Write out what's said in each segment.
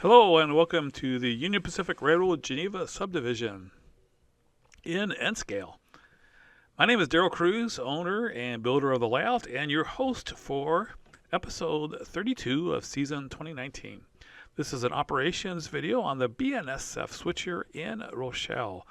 Hello and welcome to the Union Pacific Railroad Geneva Subdivision in N-Scale. My name is Daryl Cruz, owner and builder of the layout, and your host for episode 32 of season 2019. This is an operations video on the BNSF Switcher in Rochelle.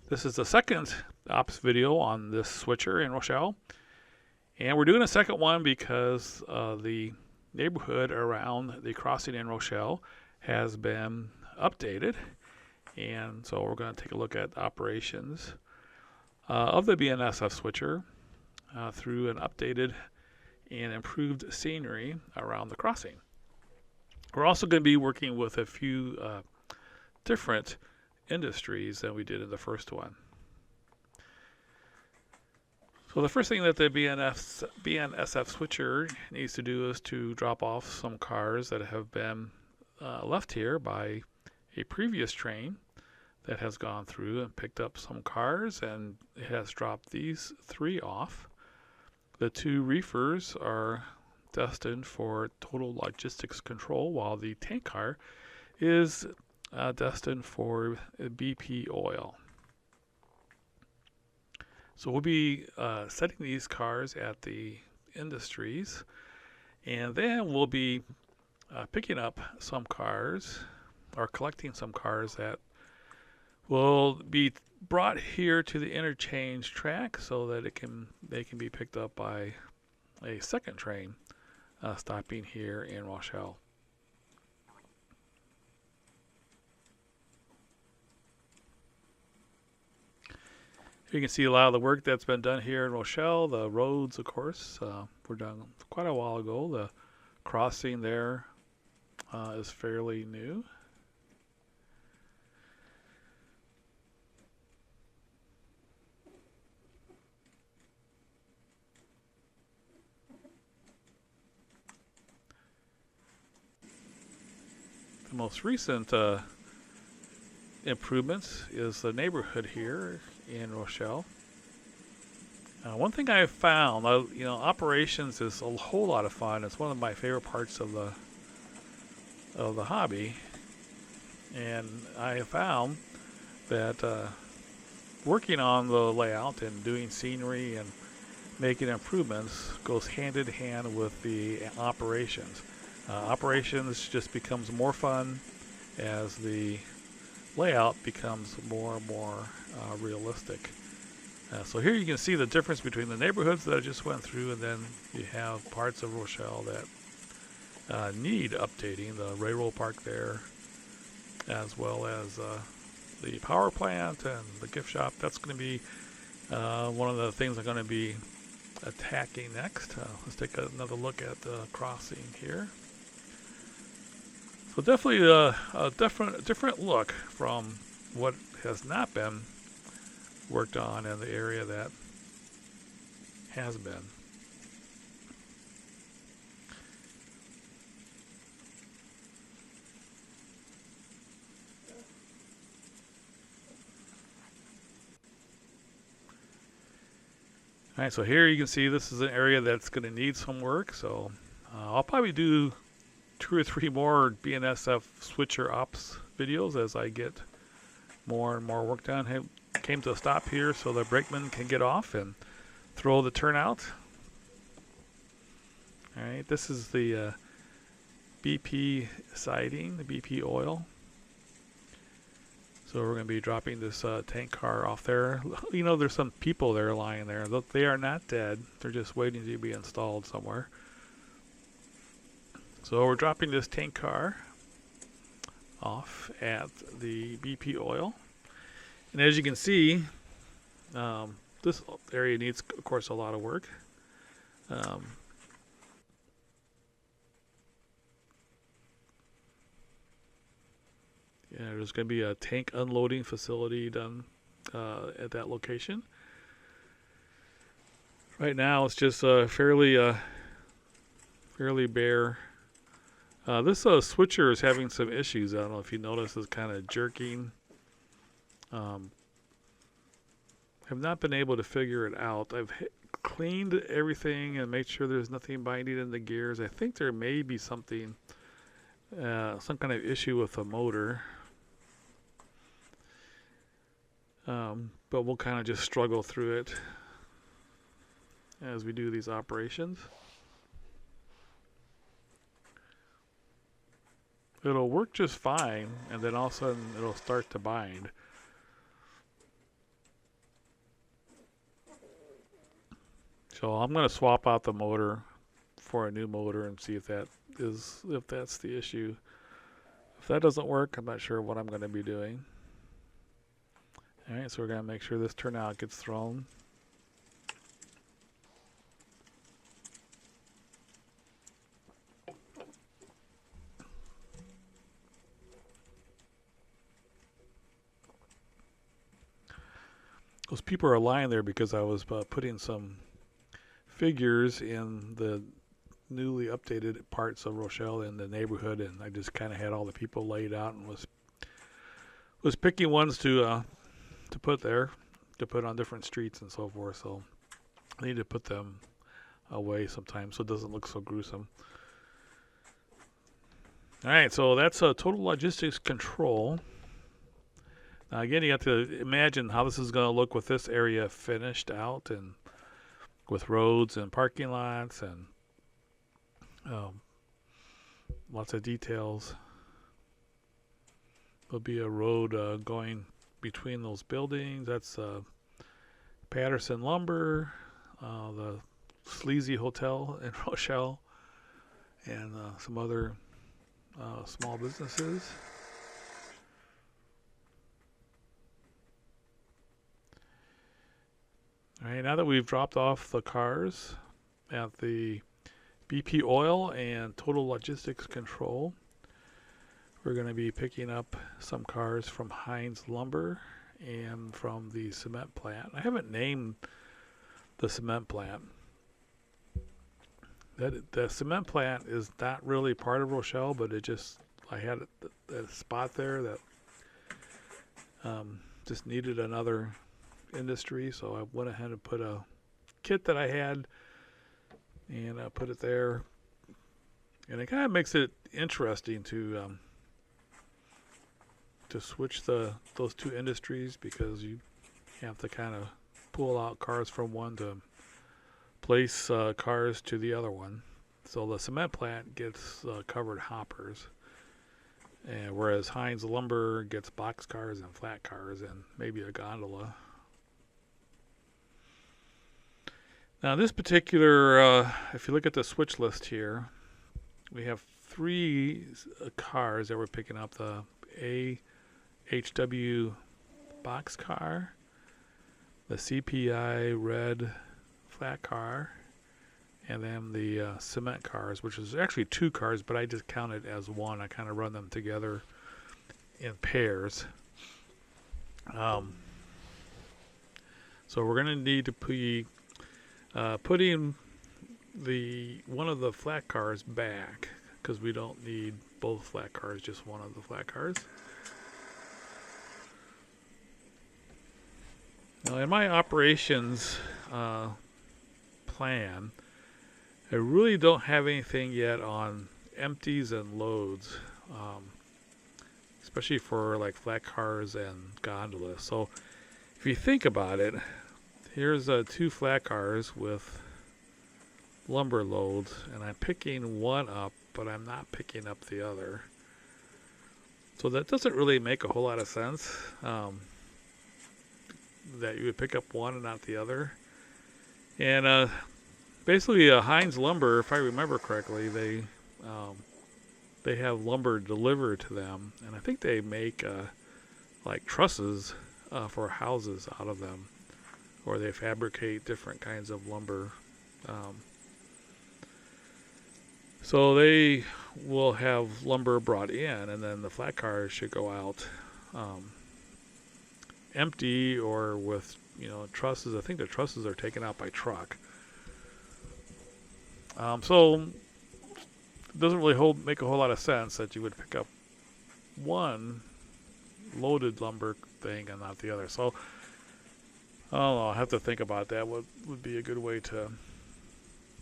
This is the second ops video on this switcher in Rochelle, and we're doing a second one because the neighborhood around the crossing in Rochelle has been updated, and so we're going to take a look at operations of the BNSF switcher through an updated and improved scenery around the crossing. We're also going to be working with a few different industries than we did in the first one. So the first thing that the BNSF switcher needs to do is to drop off some cars that have been left here by a previous train that has gone through and picked up some cars, and it has dropped these three off. The two reefers are destined for total logistics control, while the tank car is destined for BP oil. So we'll be setting these cars at the industries, and then we'll be picking up some cars or collecting some cars that will be brought here to the interchange track so that they can be picked up by a second train stopping here in Rochelle. You can see a lot of the work that's been done here in Rochelle. The roads, of course, were done quite a while ago. The crossing there is fairly new. The most recent improvements is the neighborhood here in Rochelle. One thing I have found, operations is a whole lot of fun. It's one of my favorite parts of the hobby, and I have found that working on the layout and doing scenery and making improvements goes hand in hand with the operations. Operations just becomes more fun as the layout becomes more and more realistic. So here you can see the difference between the neighborhoods that I just went through, and then you have parts of Rochelle that need updating. The railroad park there, as well as the power plant and the gift shop. That's going to be one of the things I'm going to be attacking next. Let's take another look at the crossing here. So definitely a different look from what has not been worked on in the area that has been. All right, so here you can see this is an area that's going to need some work. So I'll probably do 2 or 3 more BNSF switcher ops videos as I get more and more work done. Hey, came to a stop here so the brakeman can get off and throw the turnout. All right, this is the BP siding, the BP oil. So we're going to be dropping this tank car off there. You know, there's some people there lying there. They are not dead. They're just waiting to be installed somewhere. So we're dropping this tank car off at the BP oil. And as you can see, this area needs, of course, a lot of work. Yeah, there's going to be a tank unloading facility done at that location. Right now, it's just fairly bare. This switcher is having some issues. I don't know if you notice, it's kind of jerking. Have not been able to figure it out. I've cleaned everything and made sure there's nothing binding in the gears. I think there may be something some kind of issue with the motor. But we'll kind of just struggle through it as we do these operations. It'll work just fine, and then all of a sudden it'll start to bind. So I'm going to swap out the motor for a new motor and see if that's the issue. If that doesn't work, I'm not sure what I'm going to be doing. Alright, so we're going to make sure this turnout gets thrown. Those people are lying there because I was putting some figures in the newly updated parts of Rochelle in the neighborhood, and I just kind of had all the people laid out and was picking ones to put there, to put on different streets and so forth. So I need to put them away sometimes so it doesn't look so gruesome. All right, so that's total logistics control. Now again, you have to imagine how this is going to look with this area finished out and with roads and parking lots and lots of details. There'll be a road going between those buildings. That's Patterson Lumber, the Sleazy Hotel in Rochelle, and some other small businesses. All right, now that we've dropped off the cars at the BP Oil and Total Logistics Control, we're going to be picking up some cars from Heinz Lumber and from the cement plant. I haven't named the cement plant. The cement plant is not really part of Rochelle, but I had a spot there that just needed another industry, so I went ahead and put a kit that I had and I put it there, and it kind of makes it interesting to switch those two industries, because you have to kind of pull out cars from one to place cars to the other one. So the cement plant gets covered hoppers, and whereas Heinz Lumber gets box cars and flat cars and maybe a gondola. Now this particular, if you look at the switch list here, we have three cars that we're picking up: the AHW box car, the CPI red flat car, and then the cement cars, which is actually two cars, but I just count it as one. I kind of run them together in pairs. So we're going to need to putting one of the flat cars back, because we don't need both flat cars, just one of the flat cars. Now in my operations plan, I really don't have anything yet on empties and loads, especially for like flat cars and gondolas. So if you think about it, here's two flat cars with lumber loads, and I'm picking one up, but I'm not picking up the other. So that doesn't really make a whole lot of sense, that you would pick up one and not the other. And basically Heinz Lumber, if I remember correctly, they have lumber delivered to them, and I think they make like trusses for houses out of them, or they fabricate different kinds of lumber. So they will have lumber brought in, and then the flat cars should go out empty or with trusses. I think the trusses are taken out by truck. So it doesn't really make a whole lot of sense that you would pick up one loaded lumber thing and not the other. So I don't know, I'll have to think about that. What would be a good way to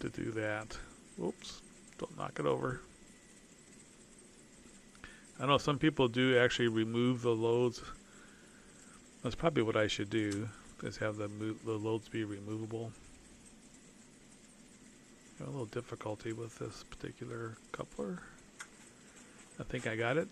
do that? Oops, don't knock it over. I know some people do actually remove the loads. That's probably what I should do, is have the loads be removable. Got a little difficulty with this particular coupler. I think I got it.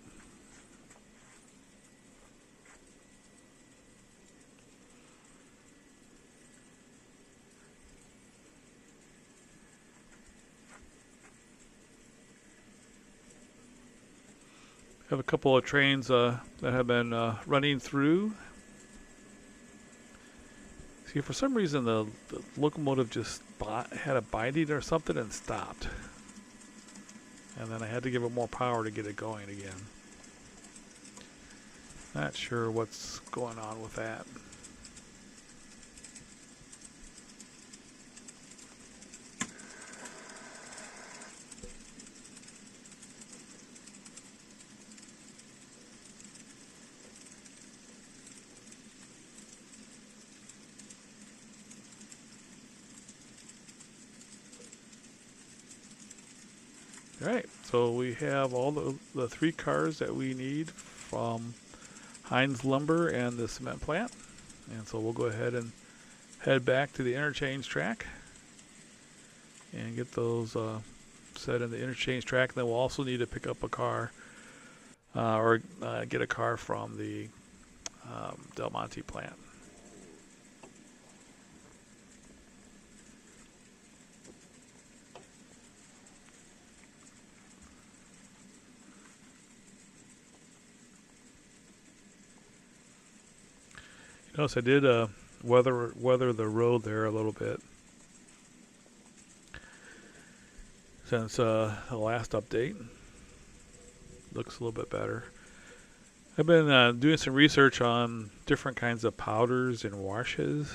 Have a couple of trains that have been running through. See, for some reason the locomotive just had a binding or something and stopped. And then I had to give it more power to get it going again. Not sure what's going on with that. Alright, so we have all the 3 cars that we need from Heinz Lumber and the cement plant. And so we'll go ahead and head back to the interchange track and get those set in the interchange track. And then we'll also need to pick up a car or get a car from the Del Monte plant. Notice I did weather the road there a little bit since the last update. Looks a little bit better. I've been doing some research on different kinds of powders and washes.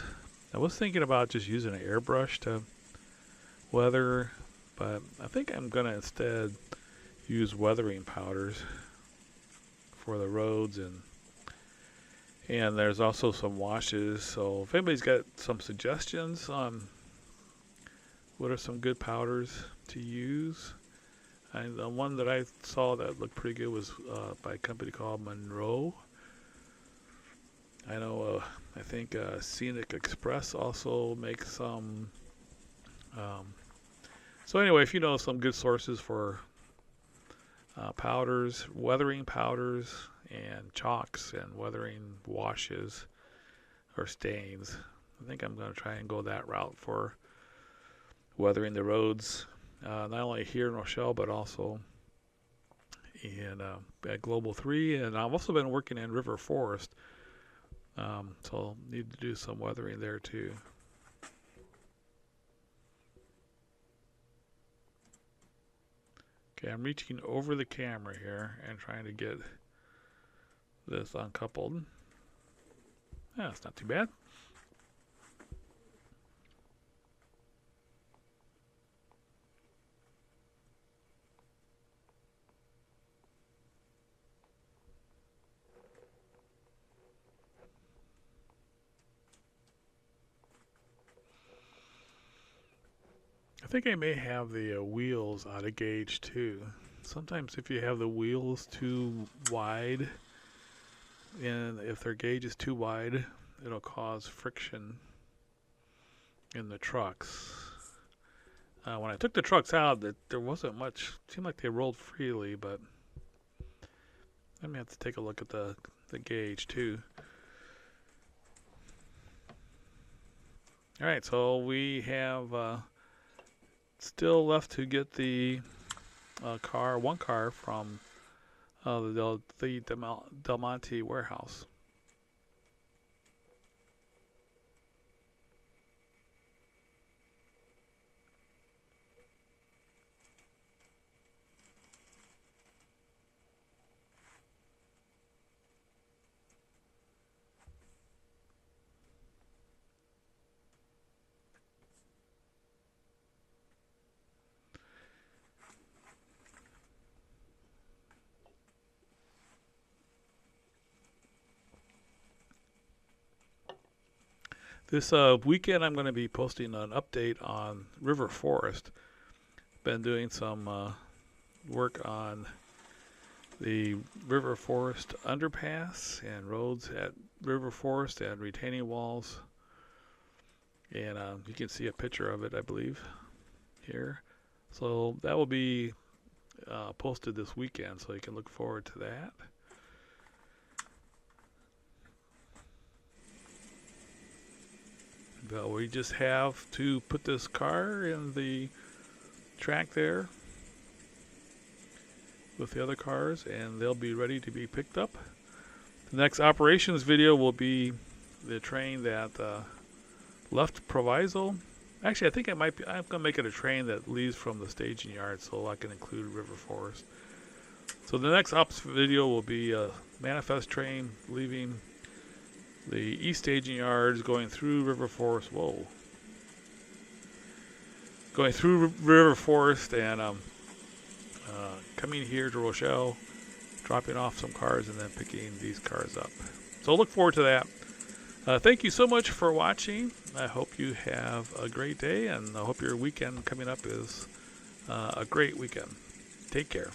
I was thinking about just using an airbrush to weather, but I think I'm going to instead use weathering powders for the roads, and there's also some washes. So if anybody's got some suggestions on what are some good powders to use, and the one that I saw that looked pretty good was by a company called Monroe. I know I think Scenic Express also makes some. So anyway, if you know some good sources for powders, weathering powders, and chalks and weathering washes or stains, I think I'm going to try and go that route for weathering the roads, not only here in Rochelle but also in at Global 3, and I've also been working in River Forest, so I'll need to do some weathering there too. Okay, I'm reaching over the camera here and trying to get this uncoupled. Yeah, it's not too bad. I think I may have the wheels out of gauge too. Sometimes if you have the wheels too wide, and if their gauge is too wide, it'll cause friction in the trucks. When I took the trucks out, there wasn't much. It seemed like they rolled freely, but I may have to take a look at the gauge too. Alright, so we have still left to get the one car from the Del Monte warehouse. This weekend I'm going to be posting an update on River Forest. Been doing some work on the river forest underpass and roads at river forest and retaining walls. And you can see a picture of it, I believe, here. So that will be posted this weekend, so you can look forward to that. But we just have to put this car in the track there with the other cars, and they'll be ready to be picked up. The next operations video will be the train that left Proviso. Actually, I think I'm going to make it a train that leaves from the staging yard, so I can include River Forest. So the next ops video will be a manifest train leaving the east staging yards, going through River Forest. Whoa. Going through River Forest and coming here to Rochelle, dropping off some cars, and then picking these cars up. So look forward to that. Thank you so much for watching. I hope you have a great day, and I hope your weekend coming up is a great weekend. Take care.